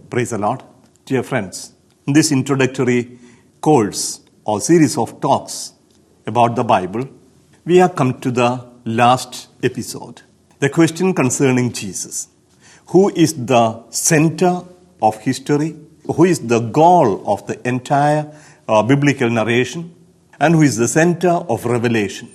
Praise the Lord. Dear friends, in this introductory course or series of talks about the Bible, we have come to the last episode. The question concerning Jesus. Who is the center of history? Who is the goal of the entire biblical narration? And who is the center of revelation?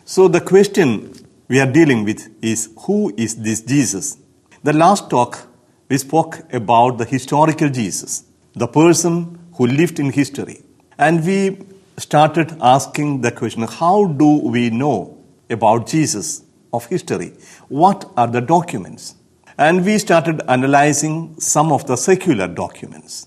So the question we are dealing with is, who is this Jesus? The last talk, we spoke about the historical Jesus, the person who lived in history. And we started asking the question, how do we know about Jesus of history? What are the documents? And we started analyzing some of the secular documents.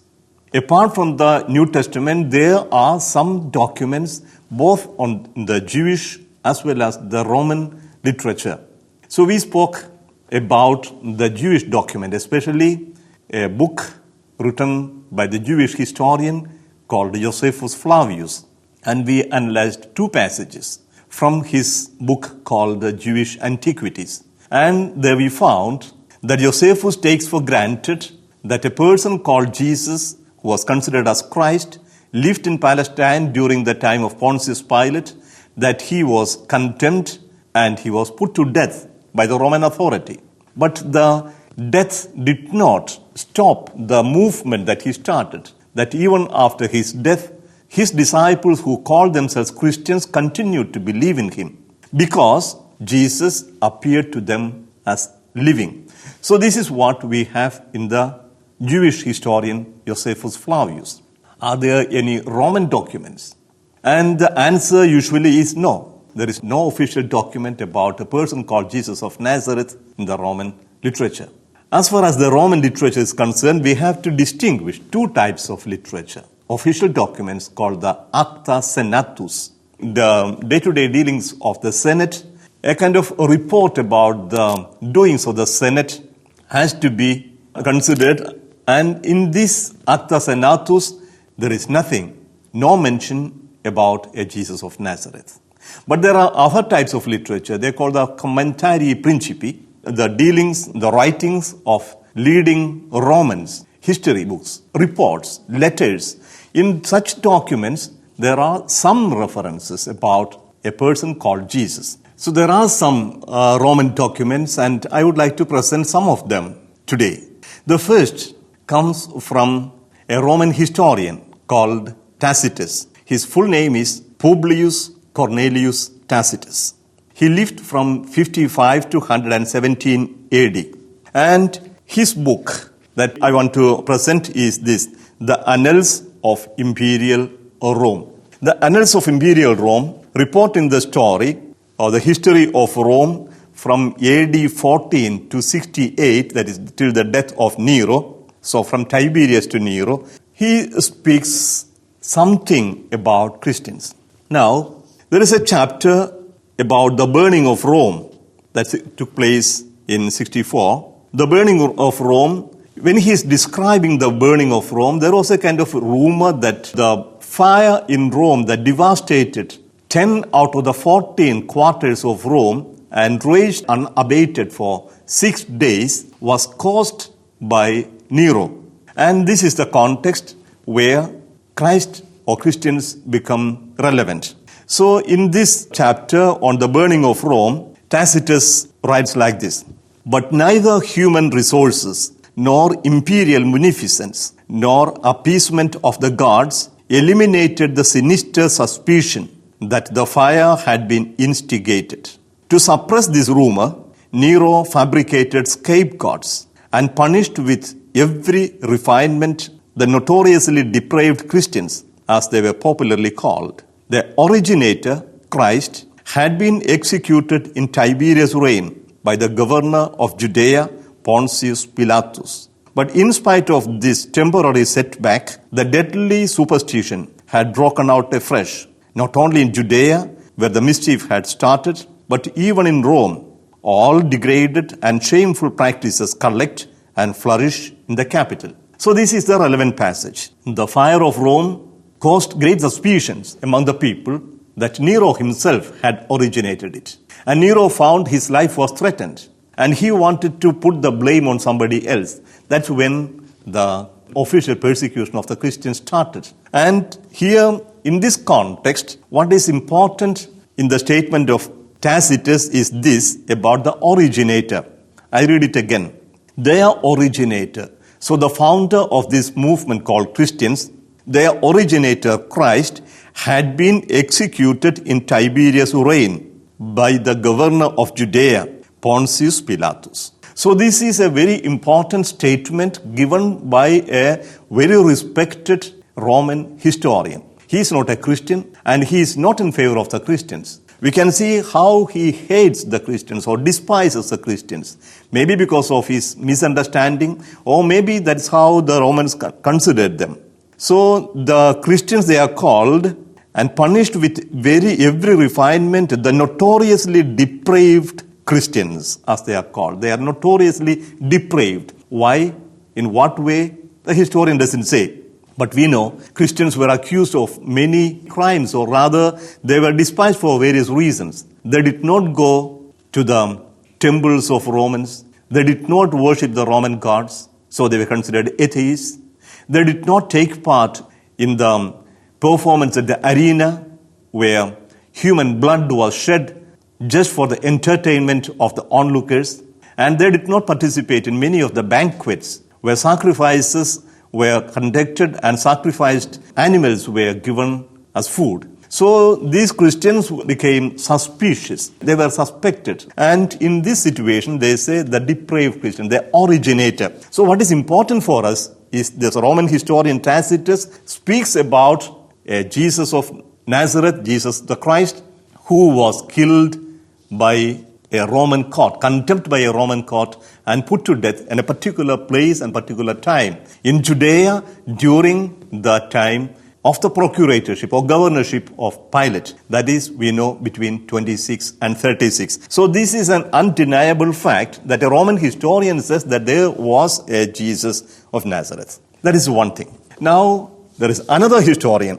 Apart from the New Testament, there are some documents both on the Jewish as well as the Roman literature. So we spoke about the Jewish document, especially a book written by the Jewish historian called Josephus Flavius. And we analyzed two passages from his book called the Jewish Antiquities. And there we found that Josephus takes for granted that a person called Jesus, who was considered as Christ, lived in Palestine during the time of Pontius Pilate, that he was condemned and he was put to death by the Roman authority. But the death did not stop the movement that he started, that even after his death, his disciples who called themselves Christians continued to believe in him because Jesus appeared to them as living. So this is what we have in the Jewish historian Josephus Flavius. Are there any Roman documents? And the answer usually is no. There is no official document about a person called Jesus of Nazareth in the Roman literature. As far as the Roman literature is concerned, we have to distinguish two types of literature. Official documents called the Acta Senatus, the day-to-day dealings of the Senate, a kind of a report about the doings of the Senate has to be considered. And in this Acta Senatus, there is nothing, no mention about a Jesus of Nazareth. But there are other types of literature. They call the Commentarii Principi, the dealings, the writings of leading Romans, history books, reports, letters. In such documents, there are some references about a person called Jesus. So there are some Roman documents, and I would like to present some of them today. The first comes from a Roman historian called Tacitus. His full name is Publius Cornelius Tacitus. He lived from 55 to 117 AD. And his book that I want to present is this, The Annals of Imperial Rome. The Annals of Imperial Rome reporting the story or the history of Rome from AD 14 to 68, that is till the death of Nero. So from Tiberius to Nero, he speaks something about Christians. Now, there is a chapter about the burning of Rome that took place in 64. The burning of Rome, when he is describing the burning of Rome, there was a kind of rumor that the fire in Rome that devastated 10 out of the 14 quarters of Rome and raged unabated for 6 days was caused by Nero. And this is the context where Christ or Christians become relevant. So in this chapter on the burning of Rome, Tacitus writes like this: "But neither human resources, nor imperial munificence, nor appeasement of the gods eliminated the sinister suspicion that the fire had been instigated. To suppress this rumor, Nero fabricated scapegoats and punished with every refinement the notoriously depraved Christians, as they were popularly called. The originator, Christ, had been executed in Tiberius' reign by the governor of Judea, Pontius Pilatus. But in spite of this temporary setback, the deadly superstition had broken out afresh, not only in Judea, where the mischief had started, but even in Rome. All degraded and shameful practices collect and flourish in the capital." So this is the relevant passage. The fire of Rome caused great suspicions among the people that Nero himself had originated it. And Nero found his life was threatened, and he wanted to put the blame on somebody else. That's when the official persecution of the Christians started. And here, in this context, what is important in the statement of Tacitus is this about the originator. I read it again. Their originator. So the founder of this movement called Christians, their originator, Christ, had been executed in Tiberius' reign by the governor of Judea, Pontius Pilatus. So this is a very important statement given by a very respected Roman historian. He is not a Christian and he is not in favor of the Christians. We can see how he hates the Christians or despises the Christians. Maybe because of his misunderstanding, or maybe that's how the Romans considered them. So the Christians, they are called and punished with every refinement, the notoriously depraved Christians, as they are called. They are notoriously depraved. Why? In what way? The historian doesn't say. But we know Christians were accused of many crimes, or rather, they were despised for various reasons. They did not go to the temples of Romans. They did not worship the Roman gods, so they were considered atheists. They did not take part in the performance at the arena where human blood was shed just for the entertainment of the onlookers. And they did not participate in many of the banquets where sacrifices were conducted and sacrificed animals were given as food. So these Christians became suspicious. They were suspected. And in this situation, they say the depraved Christian, the originator. So what is important for us is this Roman historian Tacitus speaks about Jesus of Nazareth, Jesus the Christ, who was killed by a Roman court, condemned by a Roman court and put to death in a particular place and particular time in Judea during the time of the procuratorship or governorship of Pilate. That is, we know, between 26 and 36. So this is an undeniable fact that a Roman historian says that there was a Jesus of Nazareth. That is one thing. Now, there is another historian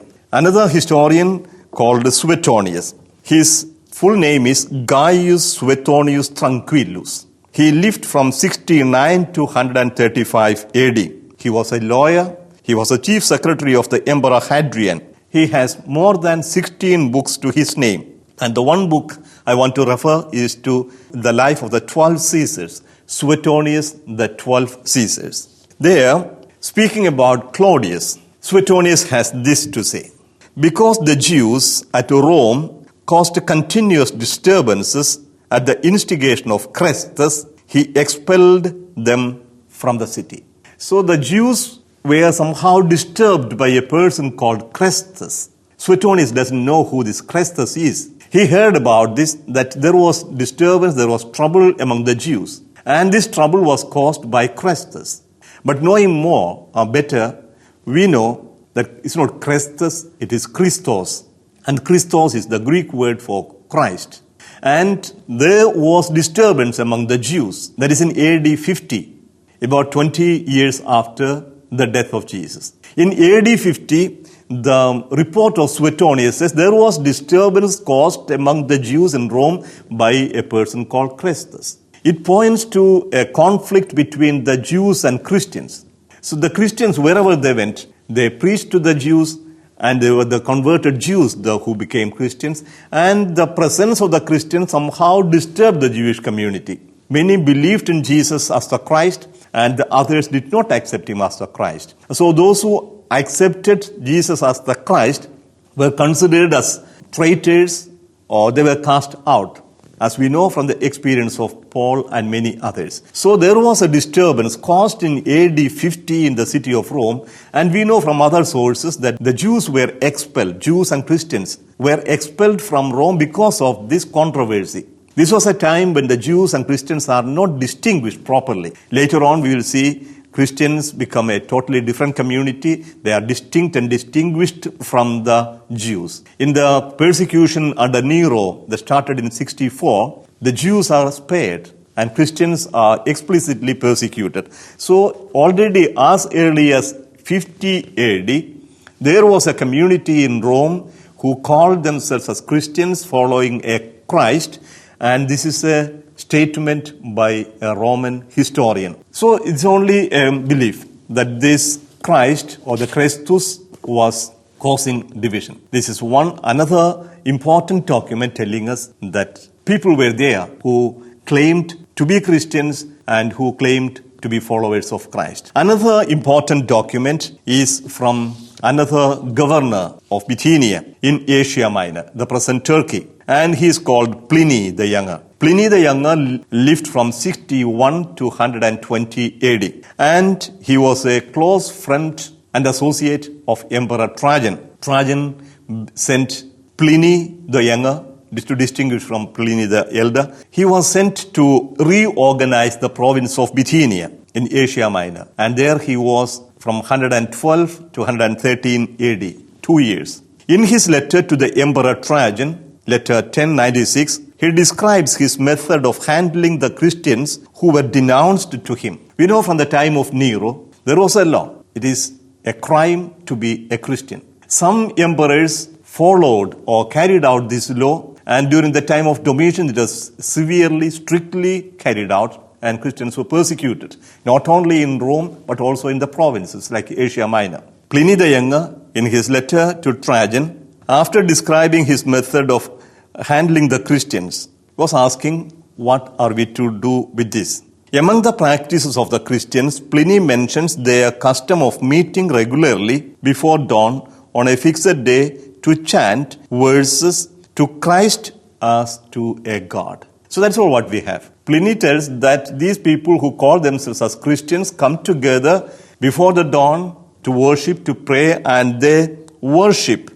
called Suetonius. His full name is Gaius Suetonius Tranquillus. He lived from 69 to 135 AD. He was a lawyer. He was a chief secretary of the Emperor Hadrian. He has more than 16 books to his name. And the one book I want to refer is to the life of the 12 Caesars, Suetonius, the 12 Caesars. There, speaking about Claudius, Suetonius has this to say. Because the Jews at Rome caused continuous disturbances at the instigation of Chrestus, he expelled them from the city. So the Jews were somehow disturbed by a person called Chrestus. Suetonius doesn't know who this Chrestus is. He heard about this, that there was disturbance, there was trouble among the Jews. And this trouble was caused by Chrestus. But knowing more or better, we know that it's not Chrestus, it is Christos. And Christos is the Greek word for Christ. And there was disturbance among the Jews. That is in AD 50, about 20 years after the death of Jesus. In AD 50, the report of Suetonius says there was disturbance caused among the Jews in Rome by a person called Chrestus. It points to a conflict between the Jews and Christians. So the Christians, wherever they went, they preached to the Jews, and they were the converted Jews who became Christians. And the presence of the Christians somehow disturbed the Jewish community. Many believed in Jesus as the Christ, and the others did not accept him as the Christ. So those who accepted Jesus as the Christ were considered as traitors, or they were cast out, as we know from the experience of Paul and many others. So there was a disturbance caused in AD 50 in the city of Rome, and we know from other sources that the Jews were expelled, Jews and Christians were expelled from Rome because of this controversy. This was a time when the Jews and Christians are not distinguished properly. Later on, we will see Christians become a totally different community. They are distinct and distinguished from the Jews. In the persecution under Nero that started in 64, the Jews are spared and Christians are explicitly persecuted. So already as early as 50 AD, there was a community in Rome who called themselves as Christians following a Christ, and this is a statement by a Roman historian. So it's only a belief. that this Christ or the Christus was causing division. This is another important document telling us that people were there who claimed to be Christians and who claimed to be followers of Christ. Another important document is from another governor of Bithynia in Asia Minor, the present Turkey, and he is called Pliny the Younger. Pliny the Younger lived from 61 to 120 AD, and he was a close friend and associate of Emperor Trajan. Trajan sent Pliny the Younger, to distinguish from Pliny the Elder. He was sent to reorganize the province of Bithynia in Asia Minor, and there he was from 112 to 113 AD, 2 years. In his letter to the Emperor Trajan, letter 1096, he describes his method of handling the Christians who were denounced to him. We know from the time of Nero, there was a law. It is a crime to be a Christian. Some emperors followed or carried out this law, and during the time of Domitian, it was severely, strictly carried out, and Christians were persecuted, not only in Rome, but also in the provinces like Asia Minor. Pliny the Younger, in his letter to Trajan, after describing his method of handling the Christians, was asking, what are we to do with this? Among the practices of the Christians, Pliny mentions their custom of meeting regularly before dawn on a fixed day to chant verses to Christ as to a God. So that's all what we have. Pliny tells that these people who call themselves as Christians come together before the dawn to worship, to pray, and they worship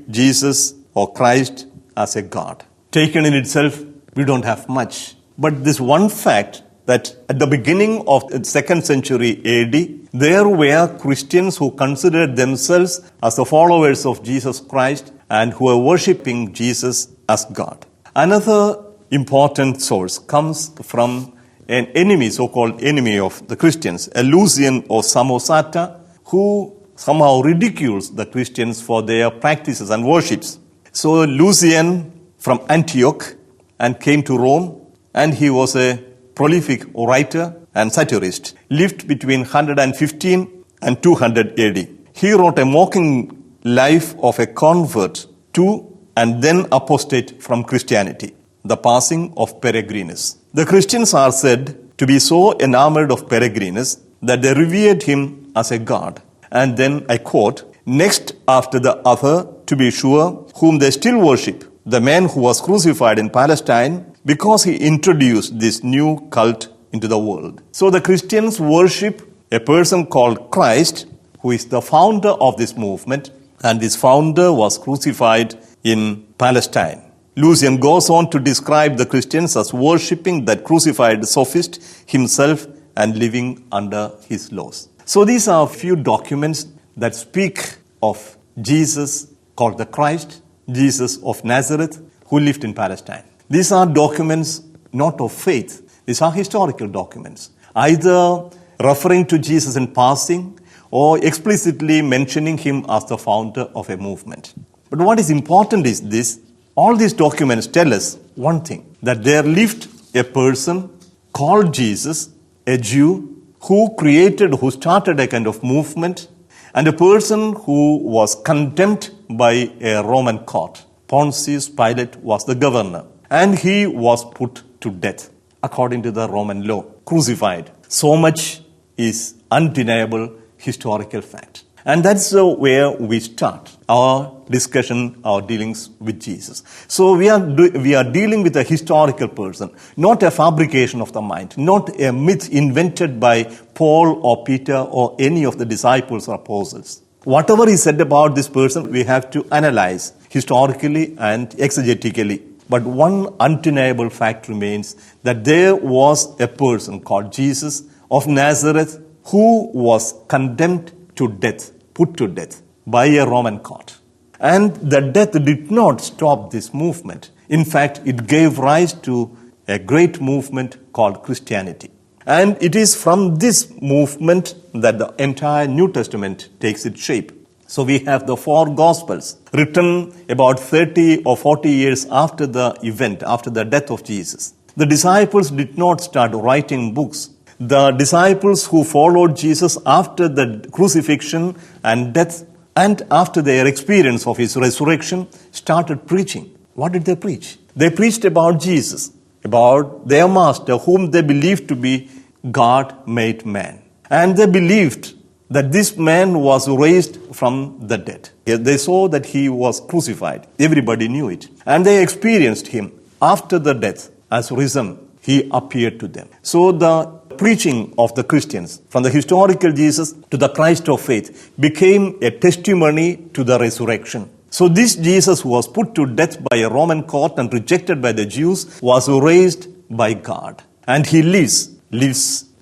Jesus or Christ as a God. Taken in itself, we don't have much. But this one fact that at the beginning of the 2nd century AD, there were Christians who considered themselves as the followers of Jesus Christ and who were worshipping Jesus as God. Another important source comes from an enemy, so-called enemy of the Christians, a Lucian or Samosata, who somehow ridicules the Christians for their practices and worships. So Lucian from Antioch and came to Rome, and he was a prolific writer and satirist, lived between 115 and 200 AD. He wrote a mocking life of a convert to and then apostate from Christianity, the passing of Peregrinus. The Christians are said to be so enamored of Peregrinus that they revered him as a god. And then, I quote, next after the other, to be sure, whom they still worship, the man who was crucified in Palestine, because he introduced this new cult into the world. So the Christians worship a person called Christ, who is the founder of this movement, and this founder was crucified in Palestine. Lucian goes on to describe the Christians as worshipping that crucified sophist himself and living under his laws. So these are a few documents that speak of Jesus called the Christ, Jesus of Nazareth, who lived in Palestine. These are documents not of faith. These are historical documents, either referring to Jesus in passing or explicitly mentioning him as the founder of a movement. But what is important is this: all these documents tell us one thing, that there lived a person called Jesus, a Jew, who started a kind of movement, and a person who was condemned by a Roman court. Pontius Pilate was the governor, and he was put to death according to the Roman law, crucified. So much is undeniable historical fact. And that's where we start our discussion, our dealings with Jesus. So we are dealing with a historical person, not a fabrication of the mind, not a myth invented by Paul or Peter or any of the disciples or apostles. Whatever is said about this person, we have to analyze historically and exegetically. But one undeniable fact remains, that there was a person called Jesus of Nazareth who was condemned to death, put to death by a Roman court. And the death did not stop this movement. In fact, it gave rise to a great movement called Christianity. And it is from this movement that the entire New Testament takes its shape. So we have the 4 Gospels written about 30 or 40 years after the event, after the death of Jesus. The disciples did not start writing books. the disciples who followed Jesus after the crucifixion and death and after their experience of his resurrection started preaching. What did they preach? They preached about Jesus, about their master, whom they believed to be God made man. And they believed that this man was raised from the dead. They saw that he was crucified. Everybody knew it. And they experienced him after the death as risen. He appeared to them. So the preaching of the Christians, from the historical Jesus to the Christ of faith, became a testimony to the resurrection. So this Jesus who was put to death by a Roman court and rejected by the Jews was raised by God. And he lives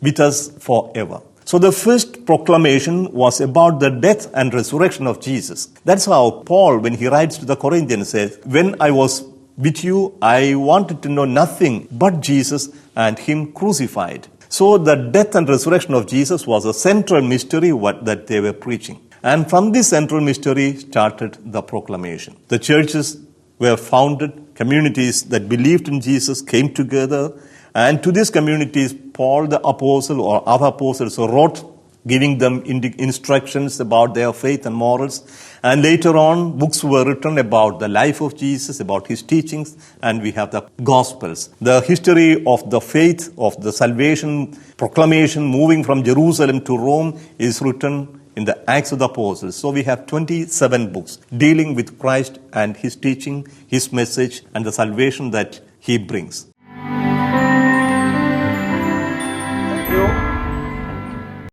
with us forever. So the first proclamation was about the death and resurrection of Jesus. That's how Paul, when he writes to the Corinthians, says, when I was with you, I wanted to know nothing but Jesus and him crucified. So the death and resurrection of Jesus was a central mystery that they were preaching. And from this central mystery started the proclamation. The churches were founded, communities that believed in Jesus came together, and to these communities, Paul the apostle or other apostles wrote, giving them instructions about their faith and morals. And later on, books were written about the life of Jesus, about his teachings, and we have the Gospels. The history of the faith, of the salvation, proclamation, moving from Jerusalem to Rome is written in the Acts of the Apostles. So we have 27 books dealing with Christ and his teaching, his message, and the salvation that he brings.